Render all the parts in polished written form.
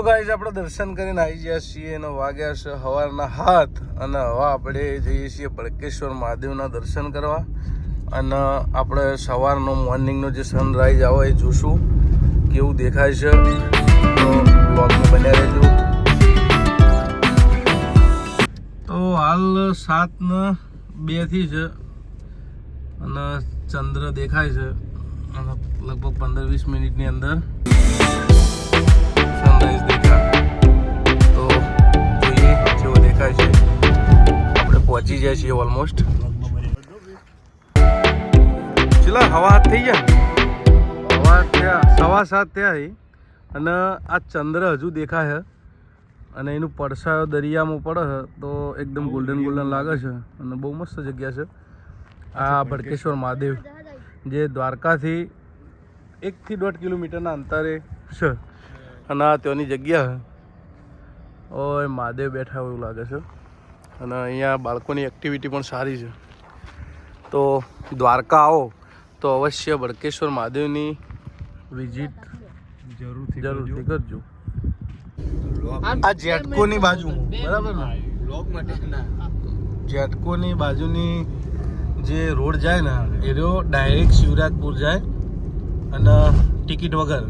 Guys આપણે દર્શન કરીને આવી ગયા છીએ અને વાગ્યા છે સવારના 7 અને હવે આપણે જઈએ છીએ ભડકેશ્વર મહાદેવના દર્શન કરવા અને આપણે સવારનો મોર્નિંગનો જે સનરાઈઝ આવે એ જોશું કેવું દેખાય છે તો બ્લોગમાં બન્યા રહેજો. તો હાલ 7:02 છે અને ચંદ્ર દેખાય છે અને લગભગ 15-20 મિનિટની અંદર સનરાઈઝ દેખાય તો જોઈએ જેવો દેખાય છે. આપણે પહોંચી જાય છીએ ઓલમોસ્ટ. ચલા હવા હાથ થઈ ગયા, હવા થયા 7:15 થયા અને આ ચંદ્ર હજુ દેખાય છે અને એનું પડછાયો દરિયામાં પડે છે તો એકદમ ગોલ્ડન ગોલ્ડન લાગે છે અને બહુ મસ્ત જગ્યા છે આ ભડકેશ્વર મહાદેવ, જે દ્વારકાથી 1 થી 1.5 કિલોમીટરના અંતરે છે અને આ ત્યાંની જગ્યા ઓય મહાદેવ બેઠા એવું લાગે છે અને અહીંયા બાળકોની એક્ટિવિટી પણ સારી છે. તો દ્વારકા આવો તો અવશ્ય ભડકેશ્વર મહાદેવની વિઝિટ જરૂરથી કરજો. આ જેટકોની બાજુ બરાબર ને, જેટકોની બાજુની જે રોડ જાય ને એ ડાયરેક્ટ શિવરાજપુર જાય અને ટિકિટ વગર.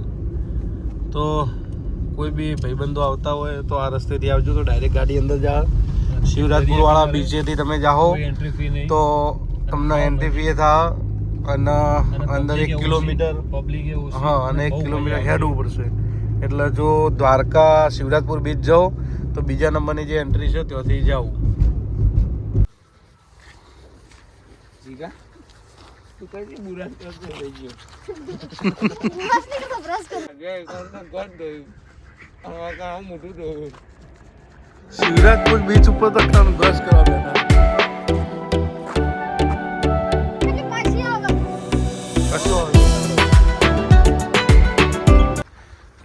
તો કોઈ બી ભાઈબંધો આવતા હોય તો આ રસ્તેથી આવજો તો ડાયરેક્ટ ગાડી અંદર જાય. શિવરાજપુર વાળા બીચેથી તમે જાઓ તો તમને એન્ટ્રી ફી થાય અને અંદર 1 કિલોમીટર હા અને 1 કિલોમીટર હેડવું પડશે. એટલે જો દ્વારકા શિવરાજપુર બીચ જાઓ તો બીજા નંબરની જે એન્ટ્રી છે ત્યાંથી જાઓ. શિવરાજપુર બીચ ઉપર તો બ્રશ કરવા બેઠા.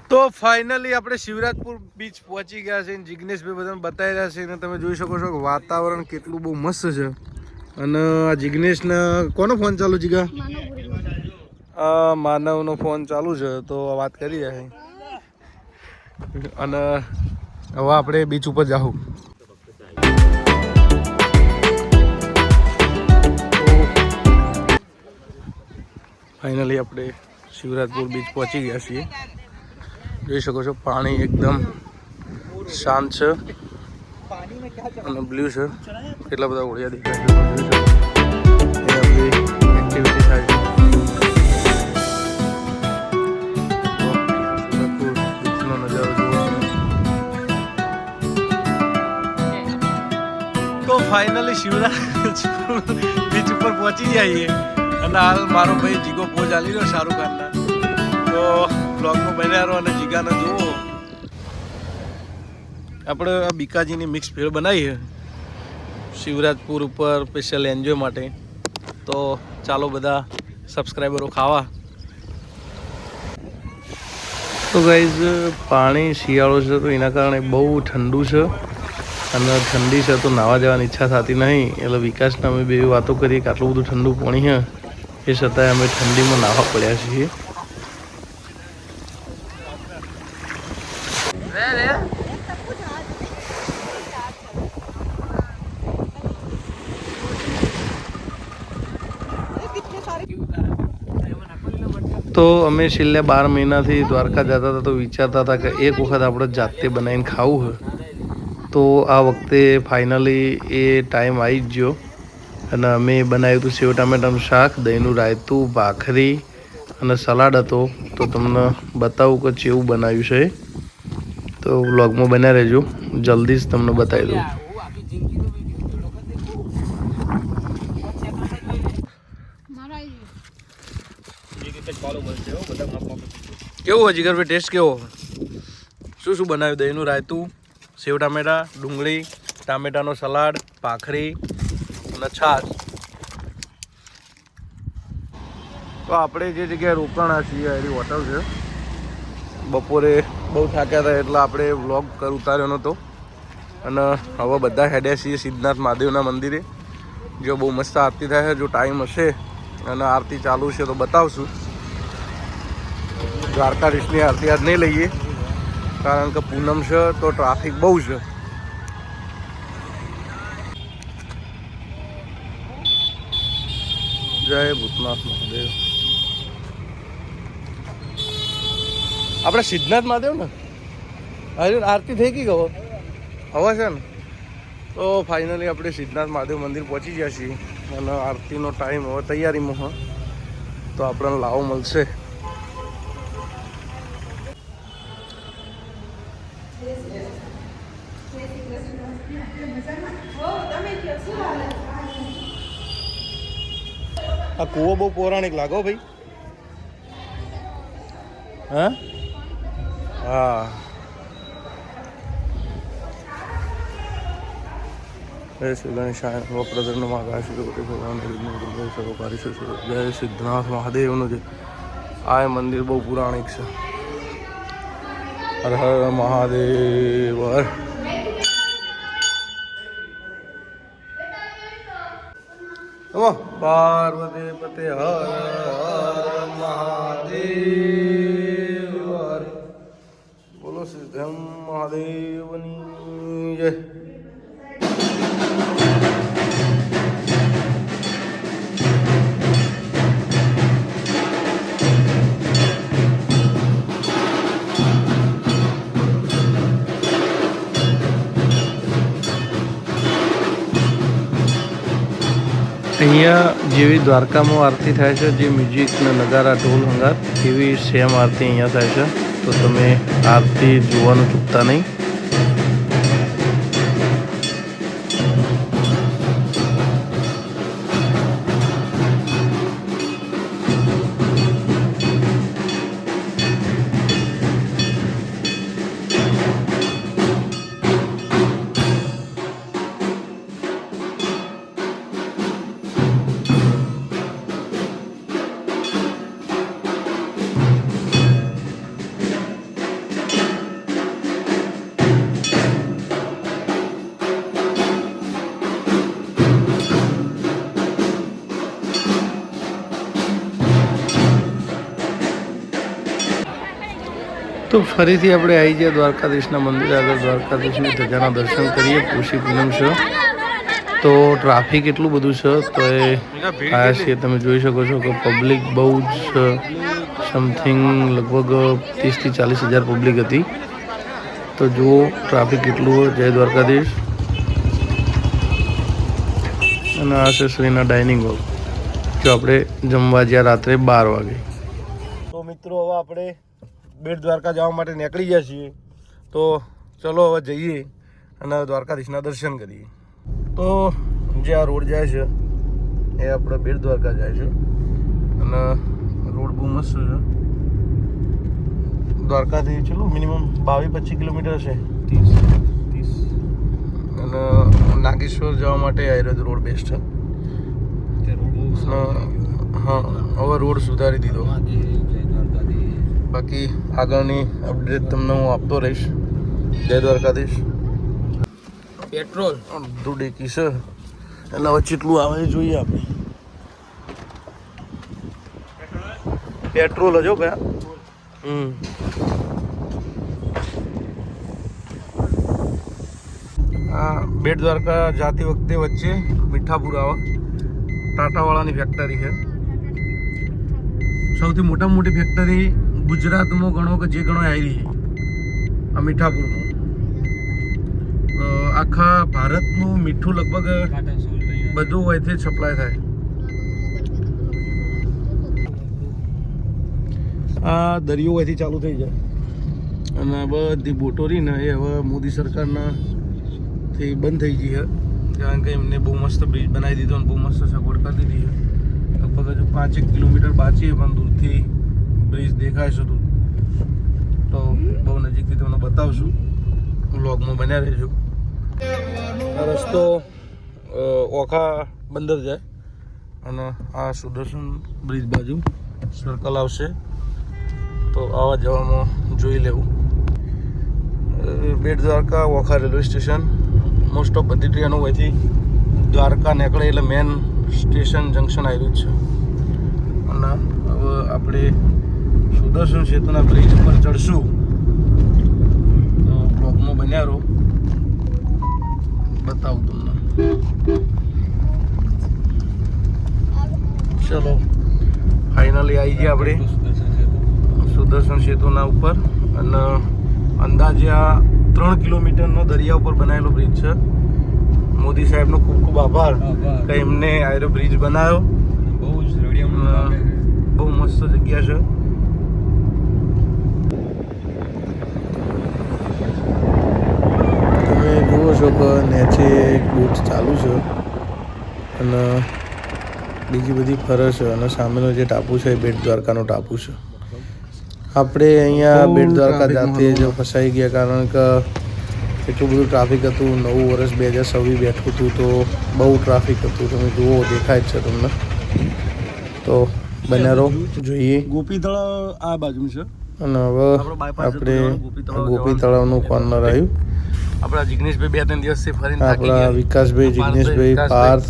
તો ફાઇનલી આપણે શિવરાજપુર બીચ પહોંચી ગયા છે. જિગ્નેશભાઈ બધાને બતાવી રહ્યા છે અને તમે જોઈ શકો છો કે વાતાવરણ કેટલું બહુ મસ્ત છે. અને આ જિગ્નેશને કોનો ફોન ચાલુ જીગા? માનવનો ફોન ચાલુ છે તો વાત કરી રહ્યા છે. અને હવે આપણે બીચ ઉપર જાઉં. ફાઇનલી આપણે શિવરાજપુર બીચ પહોંચી ગયા છીએ. જોઈ શકો છો પાણી એકદમ શાંત છે અને બ્લુ છે. કેટલા બધા ઓળિયા દેખાય છે, આપણી એક્ટિવિટી થાય છે. બીચનો નજારો જોવો. તો ફાઇનલી શિવરાજપુર બીચ ઉપર પહોંચી જઈએ અને હાલ મારો ભાઈ જીગો પોઝ આલી રહ્યો શાહરુખ ખાનના. તો બ્લોગમાં બન્યા રહો અને જીગાને જુઓ. આપણે આ બીકાજીની મિક્સ ભેળ બનાવી છે શિવરાજપુર ઉપર સ્પેશિયલ એન્જોય માટે. તો ચાલો બધા સબસ્ક્રાઈબરો ખાવા. તો ગાઈઝ પાણી શિયાળો છે તો એના કારણે બહુ ઠંડુ છે અને ઠંડી છે તો નાવા જવાની ઈચ્છા થતી નહીં. એટલે વિકાસને અમે બે વાતો કરીએ કે આટલું બધું ઠંડુ પાણી છે એ છતાંય અમે ઠંડીમાં નાહવા પડ્યા છીએ. તો અમે છેલ્લે 12 મહિનાથી દ્વારકા જતા હતા તો વિચારતા હતા કે એક વખત આપણે જાતે બનાવીને ખાવું હોય. તો આ વખતે ફાઇનલી એ ટાઈમ આવી જ ગયો અને અમે બનાવ્યું હતું સેવ ટામેટાનું શાક, દહીંનું રાયતું, ભાખરી અને સલાડ હતો. તો તમને બતાવું કે કેવું બનાવ્યું છે. તો વ્લોગમાં બન્યા રહેજો, જલ્દી જ તમને બતાવી દઉં. કેવું હજી ઘર ટેસ્ટ કેવો? શું શું બનાવ્યું? દહીંનું રાયતું, સેવ ટામેટા, ડુંગળી, ટામેટાનો સલાડ, ભાખરી અને છાશ. તો આપણે જે જગ્યાએ રોકાણા છીએ એની હોટલ છે. બપોરે બહુ થાક્યા હતા એટલે આપણે વ્લોગ ઉતાર્યો નહોતો અને હવે બધા હેડ્યા છીએ સિદ્ધનાથ મહાદેવના મંદિરે. જો બહુ મસ્ત આરતી થાય છે. જો ટાઈમ હશે અને આરતી ચાલુ છે તો બતાવશું. દ્વારકાધીશની આરતી આજ નહીં લઈએ કારણ કે પૂનમ છે તો ટ્રાફિક બહુ છે. જય ભૂતનાથ મહાદેવ. આપણે સિદ્ધનાથ મહાદેવ ને હજુ આરતી થઈ ગઈ ગયો હવે છે ને. તો ફાઇનલી આપણે સિદ્ધનાથ મહાદેવ મંદિર પહોંચી ગયા છીએ અને આરતીનો ટાઈમ હવે તૈયારીમાં હોય તો આપણને લાવો મળશે. આ કૂવો બહુ પૌરાણિક લાગો ભાઈ. હા હા જય શ્રી ગણેશાય વક્રધર્મ મહાકાશી ભગવાન જય સિદ્ધનાથ મહાદેવનું જે આ મંદિર બહુ પૌરાણિક છે. હર હર મહાદેવ. પાર્વતી પતે હર હર મહાદેવ. બોલો સિદ્ધમ મહાદેવની જય. અહીંયા જેવી દ્વારકામાં આરતી થાય છે, જે મ્યુઝિક ને નગારા ઢોલ હંગાર, એવી સેમ આરતી અહીંયા થાય છે. તો તમે આરતી જોવાનું ચૂકતા નહીં. તો ફરીથી આપણે આવી ગયા દ્વારકાધીશના મંદિર આગળ. દ્વારકાધીશની ધજાના દર્શન કરીએ. પૂછી પૂનમ છે તો ટ્રાફિક એટલું બધું છે તો એ આવ્યા છીએ. તમે જોઈ શકો છો કે પબ્લિક બહુ જ સમથિંગ લગભગ 30,000 થી 40,000 પબ્લિક હતી. તો જુઓ ટ્રાફિક કેટલું હોય. જય દ્વારકાધીશ. અને આ છે શ્રીના ડાઇનિંગ હોલ. જો આપણે જમવા જ્યાં રાત્રે 12 વાગે. તો મિત્રો હવે આપણે બેટ દ્વારકા જવા માટે નીકળી ગયા છીએ. તો ચલો હવે જઈએ અને દ્વારકાધીશના દર્શન કરીએ. તો જે આ રોડ જાય છે એ આપણે બેટ દ્વારકા જાય છે અને રોડ બહુ મસ્ત છે. દ્વારકાથી ચલો મિનિમમ 22-25 કિલોમીટર છે. 30 અને નાગેશ્વર જવા માટે આ રોડ બેસ્ટ છે. હા હવે રોડ સુધારી દીધો. બાકી આગળની અપડેટ તમને હું આપતો રહીશ. જય દ્વારકાધીશ. પેટ્રોલ અડધું ડેકી છે એટલે હવે કેટલું આવે જોઈએ આપણે. પેટ્રોલ હજો ભાઈ. આ બેટ દ્વારકા જાતી વખતે વચ્ચે મીઠાપુર આવે. ટાટાવાળાની ફેક્ટરી છે. સૌથી મોટામાં મોટી ફેક્ટરી ગુજરાતમાં ગણો કે જે ગણો આવી આ મીઠાપુરમાં. આખા ભારતનું મીઠું લગભગ બધું અહીંથી જ સપ્લાય થાય. આ દરિયો અહીંથી ચાલુ થઈ જાય અને બધી બોટો રહી ને એ હવે મોદી સરકારના થી બંધ થઈ ગઈ છે. કારણ કે એમને બહુ મસ્ત બ્રિજ બનાવી દીધો અને બહુ મસ્ત સગવડ કરી દીધી છે. લગભગ હજુ 5 કિલોમીટર બાકી પણ દૂરથી બ્રિજ દેખાય છે. તો બહુ નજીકથી તમને બતાવશું. વ્લોગમાં બન્યા રહેજો. આ રસ્તો ઓખા બંદર જાય અને આ સુદર્શન બ્રિજ બાજુ સર્કલ આવશે. તો આવા જવામાં જોઈ લેવું. Bet Dwarka Okha railway station most of બધી ટ્રેનો અહીંથી દ્વારકા નીકળે એટલે મેન સ્ટેશન જંકશન આવેલું જ છે. અને હવે આપણે સુદર્શન સેતુના બ્રિજ પર ચડશું બન્યા રહો, બતાવું તમને. ચલો ફાઇનલી આવી ગયા આપણે સુદર્શન સેતુના ઉપર. અને અંદાજે આ 3 કિલોમીટરનો દરિયા ઉપર બનાવેલો બ્રિજ છે. મોદી સાહેબનો ખૂબ ખૂબ આભાર કે એમને આયરો બ્રિજ બનાવ્યો. બહુ મસ્ત જગ્યા છે. તમે જુઓ છો કે નીચે એક બોટ ચાલુ છે અને બીજી બધી ફરે છે. અને સામેનો જે ટાપુ છે એ બેટ દ્વારકાનો ટાપુ છે. આપણે અહીંયા બેટ દ્વારકા જાતે જ ફસાઈ ગયા, કારણ કે એટલું બધું ટ્રાફિક હતું. નવું વર્ષ 2026 બેઠું હતું તો બહુ ટ્રાફિક હતું. તમે જુઓ, દેખાય જ છે તમને. તો બનારો જોઈએ. ગોપી તળાવ આ બાજુ છે. અને હવે આપણે ગોપી તળાવનું કોર્નર આવ્યું. આપણા જિગ્નેશભાઈ 2-3 દિવસથી ફરીને આપણા વિકાસભાઈ, જિગ્નેશભાઈ, પાર્થ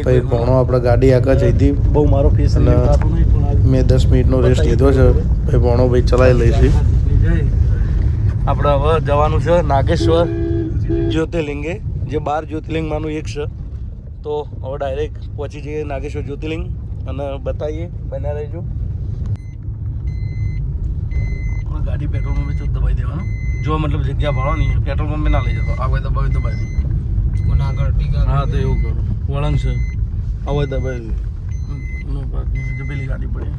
ભાઈ ભણો આપણા ગાડી આગળ જઈતી. બહુ મારો ફેસ અને મેં 10 મિનિટનો રેસ્ટ લીધો છે. ભાઈ ભણો ભાઈ ચલાવી લઈશું. આપણે હવે જવાનું છે નાગેશ્વર જ્યોતિર્લિંગે, જે 12 જ્યોતિર્લિંગમાંનું એક છે. તો હવે ડાયરેક્ટ પહોંચી જઈએ નાગેશ્વર જ્યોતિર્લિંગ અને બતાવીએ. બન્યા રહેજો. ગાડી પેટ્રોલ પંપે તો દબાઈ દેવાનું. જો મતલબ જગ્યા ભાડો નહીં, પેટ્રોલ પંપે ના લઈ જતો. આ દબાવી દબાઈ દે. હા તો એવું કરું. વળંગ છે, હવે દબાઈ દે. નો પાર્કિંગ જો પેલી ગાડી પડી.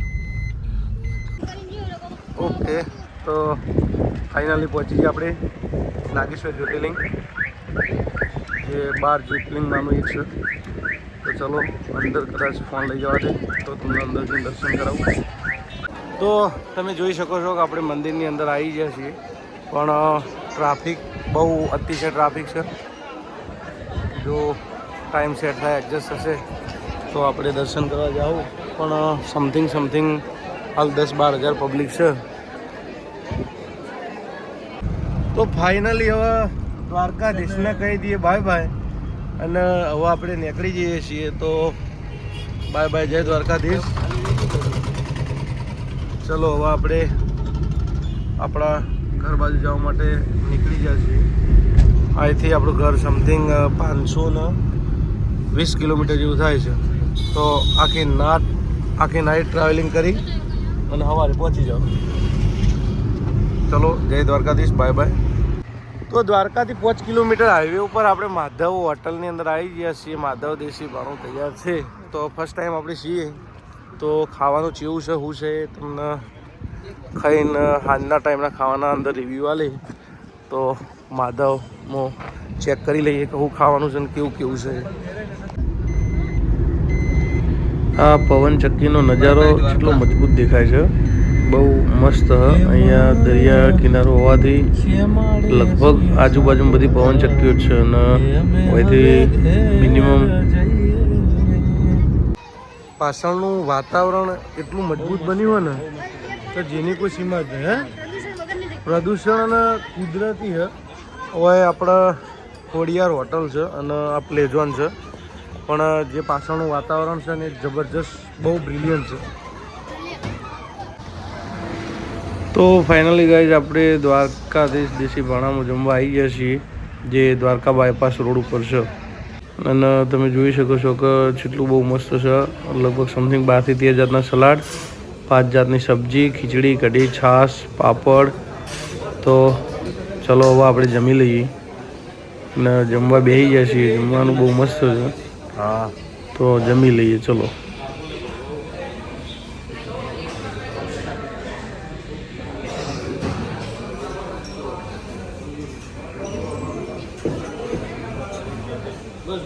ઓકે, તો ફાઇનલી પહોંચી ગયા આપણે નાગેશ્વર જ્યોતિર્લિંગ, જે 12 જ્યોતિર્લિંગમાંનું એક છે. તો ચલો અંદર કદાચ ફોન લઈ જવા દે તો તમને અંદરથી દર્શન કરાવું. તો તમે જોઈ શકો છો કે આપણે મંદિરની અંદર આવી ગયા છીએ, પણ ટ્રાફિક બહુ અતિશય ટ્રાફિક છે. જો ટાઈમ સેટ થાય, એડજસ્ટ થશે તો આપણે દર્શન કરવા જાઉં. પણ સમથિંગ હાલ 10-12 હજાર પબ્લિક છે. તો ફાઇનલી હવે દ્વારકાધીશને કહી દઈએ બાય બાય, અને હવે આપણે નીકળી જઈએ છીએ. તો બાય બાય, જય દ્વારકાધીશ. ચલો હવે આપણે આપણા ઘર બાજુ જવા માટે નીકળી ગયા છીએ. અહીંથી આપણું ઘર સમથિંગ 520 કિલોમીટર જેવું થાય છે. તો આખી નાઇટ ટ્રાવેલિંગ કરી અને સવારે પહોંચી જાઓ. ચલો જય દ્વારકાધીશ, બાય બાય. તો દ્વારકાથી 5 કિલોમીટર હાઈવે ઉપર આપણે માધવ હોટલની અંદર આવી ગયા છીએ. માધવ દેશી ભાણું તૈયાર છે. તો ફર્સ્ટ ટાઈમ આપણે છીએ, તો ખાવાનું કેવું છે શું છે તમને ખાઈને સાંજના ટાઈમના ખાવાના અંદર રિવ્યૂ આલે તો માધવમાં ચેક કરી લઈએ કે શું ખાવાનું છે ને કેવું છે. આ પવન ચક્કીનો નજારો કેટલો મજબૂત દેખાય છે, બહુ મસ્ત. અહીંયા દરિયા કિનારો હોવાથી લગભગ આજુબાજુમાં બધી પવન ચક્કીઓ છે અને અહીંથી મિનિમમ પાછળનું વાતાવરણ એટલું મજબૂત બન્યું હોય ને તો જેની કોઈ સીમા જ નહીં. હે પ્રદૂષણ અને કુદરતી છે. હવે આપણા ખોડિયાર હોટલ છે અને આ પ્લેઝોન છે, પણ જે પાછળનું વાતાવરણ છે ને એ જબરજસ્ત, બહુ બ્રિલિયન્ટ છે. તો ફાઇનલી ગાઈઝ આપણે દ્વારકાધીશ દેશી ભાણામાં જમવા આવી ગયા છીએ, જે દ્વારકા બાયપાસ રોડ ઉપર છે. અને તમે જોઈ શકો છો કે જેટલું બહુ મસ્ત છે. લગભગ સમથિંગ 12 થી 13 જાતના સલાડ, 5 જાતની સબ્જી, ખીચડી, કઢી, છાશ, પાપડ. તો ચલો હવે આપણે જમી લઈએ અને જમવા બેસી ગયા છીએ. જમવાનું બહુ મસ્ત છે. હા, તો જમી લઈએ. ચલો. બસ